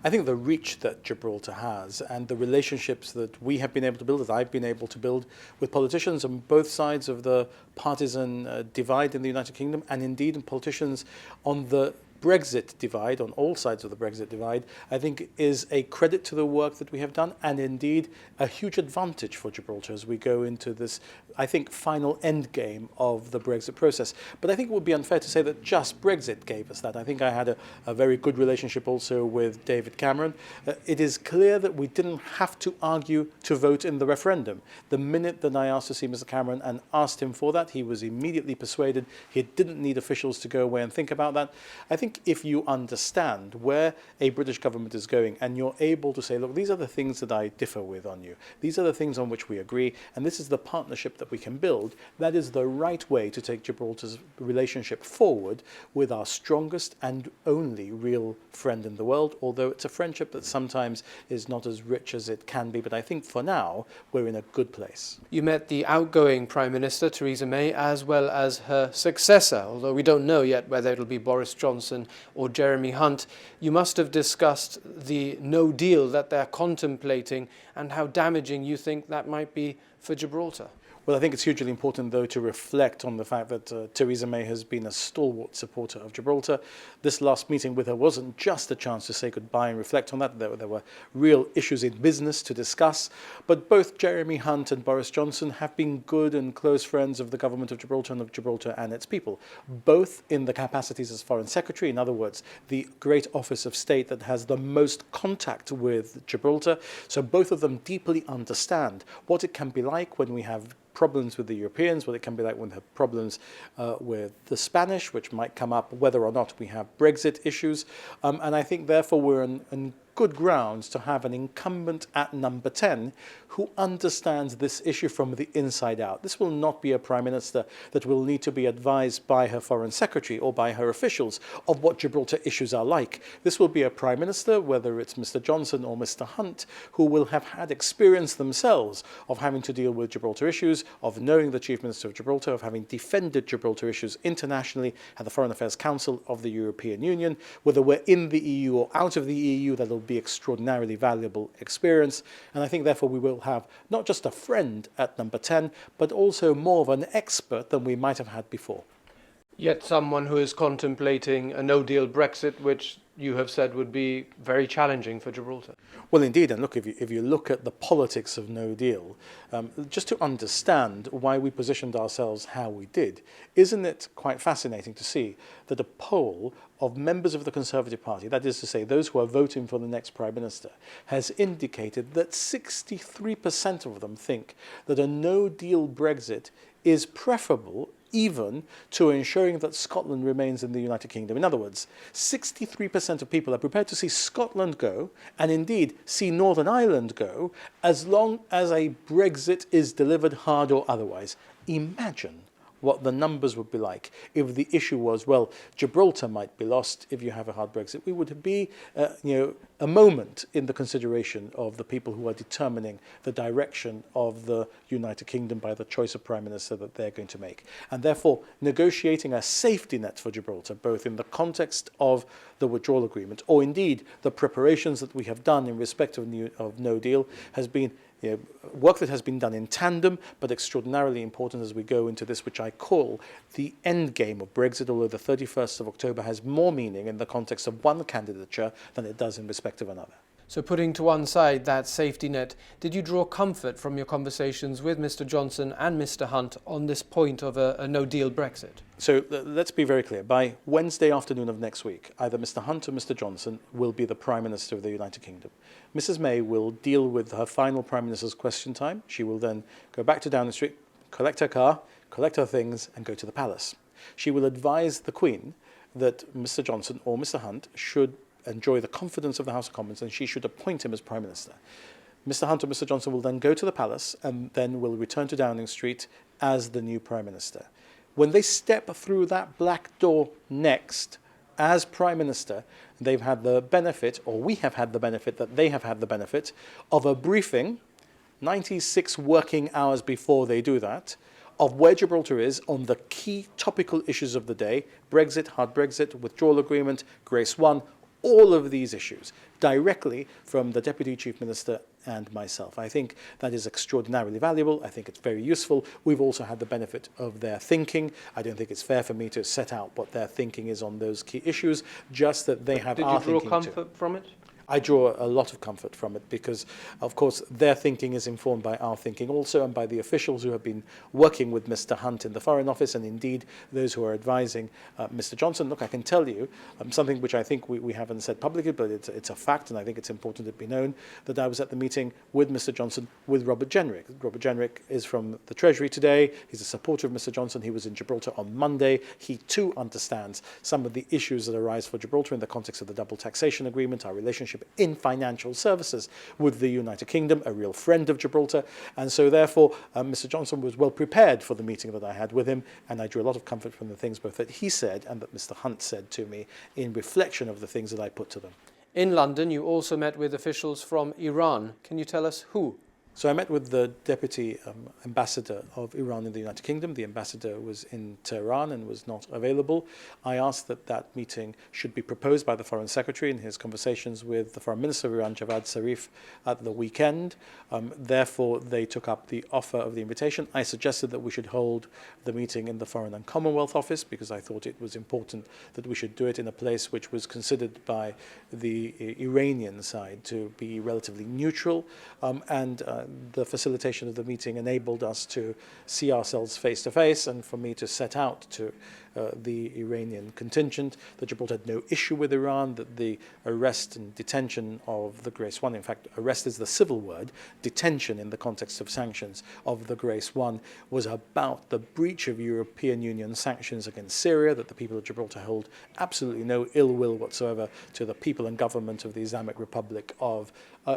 I think the reach that Gibraltar has and the relationships that we have been able to build, that I've been able to build with politicians on both sides of the partisan divide in the United Kingdom, and indeed in politicians on the Brexit divide, on all sides of the Brexit divide, I think is a credit to the work that we have done, and indeed a huge advantage for Gibraltar as we go into this, I think, final endgame of the Brexit process. But I think it would be unfair to say that just Brexit gave us that. I think I had a very good relationship also with David Cameron. It is clear that we didn't have to argue to vote in the referendum. The minute that I asked to see Mr Cameron and asked him for that, he was immediately persuaded. He didn't need officials to go away and think about that. I think if you understand where a British government is going and you're able to say, look, these are the things that I differ with on you, these are the things on which we agree, and this is the partnership that we can build, that is the right way to take Gibraltar's relationship forward with our strongest and only real friend in the world, although it's a friendship that sometimes is not as rich as it can be. But I think for now, we're in a good place. You met the outgoing Prime Minister Theresa May as well as her successor, although we don't know yet whether it'll be Boris Johnson or Jeremy Hunt. You must have discussed the no deal that they're contemplating and how damaging you think that might be for Gibraltar. Well, I think it's hugely important, though, to reflect on the fact that Theresa May has been a stalwart supporter of Gibraltar. This last meeting with her wasn't just a chance to say goodbye and reflect on that. There were real issues in business to discuss. But both Jeremy Hunt and Boris Johnson have been good and close friends of the government of Gibraltar and of Gibraltar and its people, both in the capacities as Foreign Secretary, in other words, the great office of state that has the most contact with Gibraltar. So both of them deeply understand what it can be like when we have problems with the Europeans, what it can be like when we have problems with the Spanish, which might come up whether or not we have Brexit issues. And I think, therefore, we're in good grounds to have an incumbent at number 10 who understands this issue from the inside out. This will not be a Prime Minister that will need to be advised by her Foreign Secretary or by her officials of what Gibraltar issues are like. This will be a Prime Minister, whether it's Mr Johnson or Mr Hunt, who will have had experience themselves of having to deal with Gibraltar issues, of knowing the Chief Minister of Gibraltar, of having defended Gibraltar issues internationally at the Foreign Affairs Council of the European Union. Whether we're in the EU or out of the EU, that'll be extraordinarily valuable experience. And I think, therefore, we will have not just a friend at number 10, but also more of an expert than we might have had before. Yet someone who is contemplating a no-deal Brexit, which you have said would be very challenging for Gibraltar. Well, indeed, and look, if you look at the politics of no deal, just to understand why we positioned ourselves how we did, isn't it quite fascinating to see that a poll of members of the Conservative Party, that is to say, those who are voting for the next Prime Minister, has indicated that 63% of them think that a no-deal Brexit is preferable even to ensuring that Scotland remains in the United Kingdom. In other words, 63% of people are prepared to see Scotland go, and indeed see Northern Ireland go, as long as a Brexit is delivered, hard or otherwise. Imagine what the numbers would be like if the issue was, well, Gibraltar might be lost if you have a hard Brexit. We would be, a moment in the consideration of the people who are determining the direction of the United Kingdom by the choice of Prime Minister that they're going to make. And therefore, negotiating a safety net for Gibraltar, both in the context of the withdrawal agreement or indeed the preparations that we have done in respect of no deal, has been work that has been done in tandem, but extraordinarily important as we go into this, which I call the endgame of Brexit, although the 31st of October has more meaning in the context of one candidature than it does in respect of another. So putting to one side that safety net, did you draw comfort from your conversations with Mr Johnson and Mr Hunt on this point of a no-deal Brexit? So let's be very clear. By Wednesday afternoon of next week, either Mr Hunt or Mr Johnson will be the Prime Minister of the United Kingdom. Mrs May will deal with her final Prime Minister's question time. She will then go back to Downing Street, collect her car, collect her things, and go to the palace. She will advise the Queen that Mr Johnson or Mr Hunt should enjoy the confidence of the House of Commons and she should appoint him as Prime Minister. Mr Hunt or Mr Johnson will then go to the palace and then will return to Downing Street as the new Prime Minister. When they step through that black door next as Prime Minister, they've had the benefit, or we have had the benefit, that they have had the benefit of a briefing 96 working hours before they do that, of where Gibraltar is on the key topical issues of the day: Brexit, hard Brexit, withdrawal agreement, Grace 1, all of these issues directly from the Deputy Chief Minister and myself. I think that is extraordinarily valuable. I think it's very useful. We've also had the benefit of their thinking. I don't think it's fair for me to set out what their thinking is on those key issues, just that they have our thinking too. Did you draw comfort from it? I draw a lot of comfort from it because, of course, their thinking is informed by our thinking also and by the officials who have been working with Mr Hunt in the Foreign Office and indeed those who are advising Mr Johnson. Look, I can tell you something which I think we haven't said publicly, but it's a fact and I think it's important to be known, that I was at the meeting with Mr Johnson with Robert Jenrick. Robert Jenrick is from the Treasury today. He's a supporter of Mr Johnson. He was in Gibraltar on Monday. He too understands some of the issues that arise for Gibraltar in the context of the double taxation agreement, our relationship in financial services with the United Kingdom, a real friend of Gibraltar. And so therefore, Mr Johnson was well prepared for the meeting that I had with him, and I drew a lot of comfort from the things both that he said and that Mr Hunt said to me in reflection of the things that I put to them. In London, you also met with officials from Iran. Can you tell us who? So I met with the Deputy Ambassador of Iran in the United Kingdom. The ambassador was in Tehran and was not available. I asked that that meeting should be proposed by the Foreign Secretary in his conversations with the Foreign Minister of Iran, Javad Zarif, at the weekend. Therefore, they took up the offer of the invitation. I suggested that we should hold the meeting in the Foreign and Commonwealth Office because I thought it was important that we should do it in a place which was considered by the Iranian side to be relatively neutral, and the facilitation of the meeting enabled us to see ourselves face to face and for me to set out to the Iranian contingent that Gibraltar had no issue with Iran, that the arrest and detention of the Grace One, in fact, arrest is the civil word, detention in the context of sanctions of the Grace One was about the breach of European Union sanctions against Syria, that the people of Gibraltar hold absolutely no ill will whatsoever to the people and government of the Islamic Republic of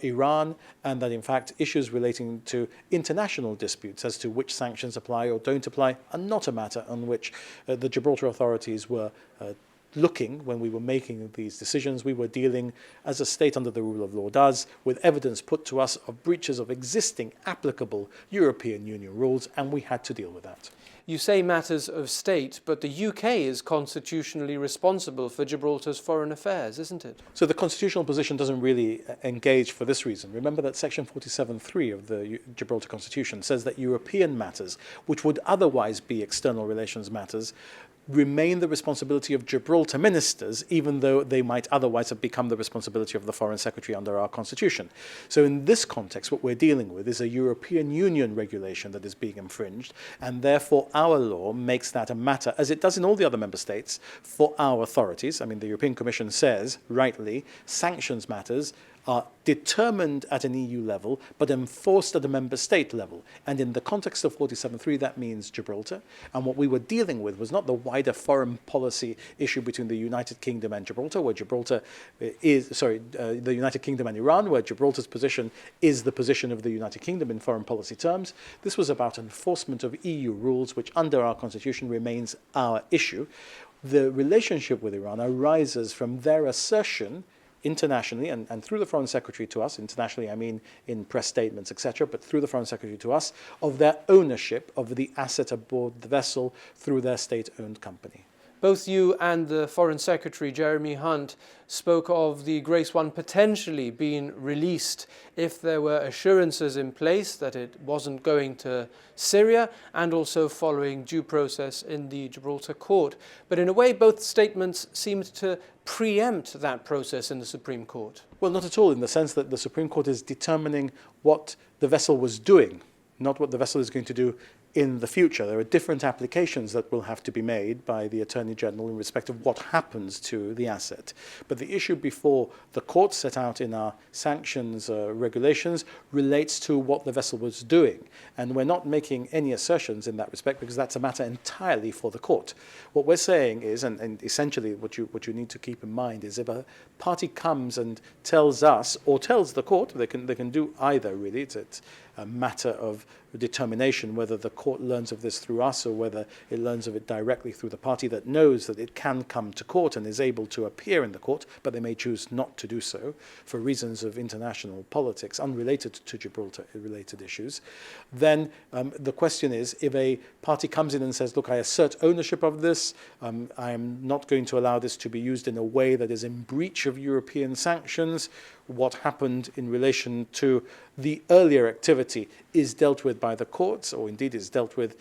Iran, and that in fact issues relating to international disputes as to which sanctions apply or don't apply are not a matter on which the Gibraltar authorities were looking when we were making these decisions. We were dealing, as a state under the rule of law does, with evidence put to us of breaches of existing applicable European Union rules, and we had to deal with that. You say matters of state, but the UK is constitutionally responsible for Gibraltar's foreign affairs, isn't it? So the constitutional position doesn't really engage for this reason. Remember that Section 47.3 of the Gibraltar Constitution says that European matters, which would otherwise be external relations matters, remain the responsibility of Gibraltar ministers, even though they might otherwise have become the responsibility of the Foreign Secretary under our Constitution. So in this context, what we're dealing with is a European Union regulation that is being infringed, and therefore our law makes that a matter, as it does in all the other member states, for our authorities. I mean, the European Commission says, rightly, sanctions matters are determined at an EU level, but enforced at a member state level. And in the context of 47.3, that means Gibraltar. And what we were dealing with was not the wider foreign policy issue between the United Kingdom and Gibraltar, where Gibraltar the United Kingdom and Iran, where Gibraltar's position is the position of the United Kingdom in foreign policy terms. This was about enforcement of EU rules, which under our constitution remains our issue. The relationship with Iran arises from their assertion internationally and through the Foreign Secretary to us, internationally I mean in press statements, etc., but through the Foreign Secretary to us, of their ownership of the asset aboard the vessel through their state-owned company. Both you and the Foreign Secretary, Jeremy Hunt, spoke of the Grace One potentially being released if there were assurances in place that it wasn't going to Syria and also following due process in the Gibraltar court. But in a way, both statements seemed to preempt that process in the Supreme Court. Well, not at all, in the sense that the Supreme Court is determining what the vessel was doing, not what the vessel is going to do in the future. There are different applications that will have to be made by the Attorney General in respect of what happens to the asset. But the issue before the court set out in our sanctions regulations relates to what the vessel was doing. And we're not making any assertions in that respect because that's a matter entirely for the court. What we're saying is, and essentially what you need to keep in mind is if a party comes and tells us or tells the court, they can do either really, it's a matter of determination whether the court learns of this through us or whether it learns of it directly through the party that knows that it can come to court and is able to appear in the court, but they may choose not to do so for reasons of international politics unrelated to Gibraltar-related issues. Then the question is, if a party comes in and says, look, I assert ownership of this, I am not going to allow this to be used in a way that is in breach of European sanctions, what happened in relation to the earlier activity is dealt with by the courts, or indeed is dealt with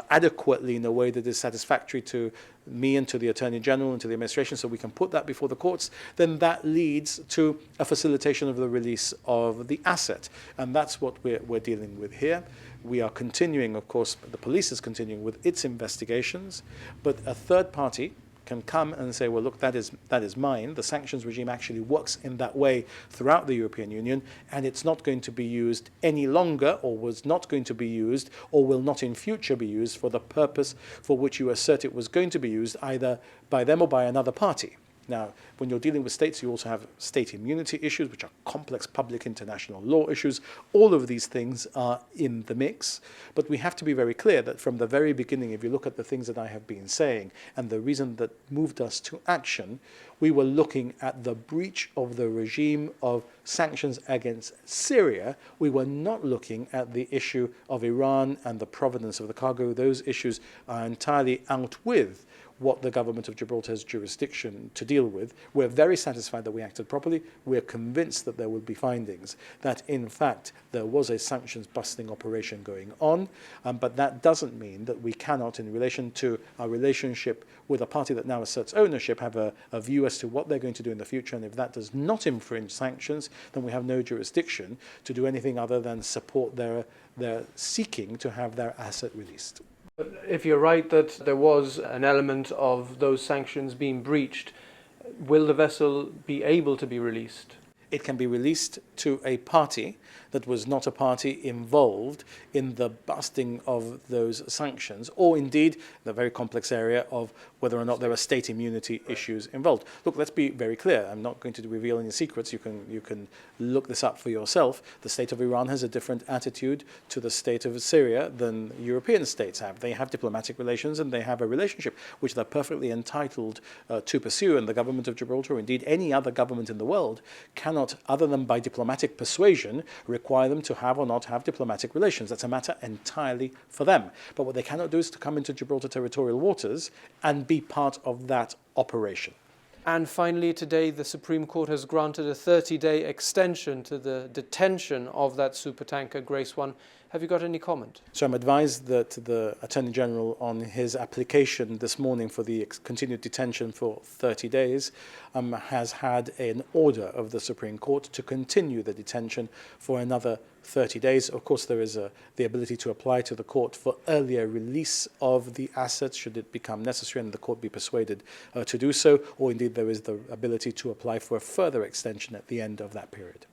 adequately in a way that is satisfactory to me and to the Attorney General and to the administration, so we can put that before the courts, then that leads to a facilitation of the release of the asset. And that's what we're dealing with here. We are continuing, of course, the police is continuing with its investigations, but a third party can come and say, well, look, that is mine. The sanctions regime actually works in that way throughout the European Union, and it's not going to be used any longer, or was not going to be used, or will not in future be used for the purpose for which you assert it was going to be used, either by them or by another party. Now, when you're dealing with states, you also have state immunity issues, which are complex public international law issues. All of these things are in the mix. But we have to be very clear that from the very beginning, if you look at the things that I have been saying and the reason that moved us to action, we were looking at the breach of the regime of sanctions against Syria. We were not looking at the issue of Iran and the provenance of the cargo. Those issues are entirely out with what the government of Gibraltar has jurisdiction to deal with. We're very satisfied that we acted properly. We're convinced that there will be findings that, in fact, there was a sanctions-busting operation going on, but that doesn't mean that we cannot, in relation to our relationship with a party that now asserts ownership, have a view as to what they're going to do in the future, and if that does not infringe sanctions, then we have no jurisdiction to do anything other than support their seeking to have their asset released. If you're right that there was an element of those sanctions being breached, will the vessel be able to be released? It can be released to a party that was not a party involved in the busting of those sanctions, or indeed the very complex area of whether or not there are state immunity issues involved. Look, let's be very clear. I'm not going to reveal any secrets. You can look this up for yourself. The state of Iran has a different attitude to the state of Syria than European states have. They have diplomatic relations and they have a relationship which they're perfectly entitled to pursue, and the government of Gibraltar, or indeed any other government in the world, cannot, other than by diplomatic persuasion, require them to have or not have diplomatic relations. That's a matter entirely for them. But what they cannot do is to come into Gibraltar territorial waters and be part of that operation. And finally, today, the Supreme Court has granted a 30-day extension to the detention of that supertanker, Grace 1. Have you got any comment? So I'm advised that the Attorney General, on his application this morning for the continued detention for 30 days, has had an order of the Supreme Court to continue the detention for another 30 days. Of course, there is the ability to apply to the court for earlier release of the assets should it become necessary and the court be persuaded to do so, or indeed there is the ability to apply for a further extension at the end of that period.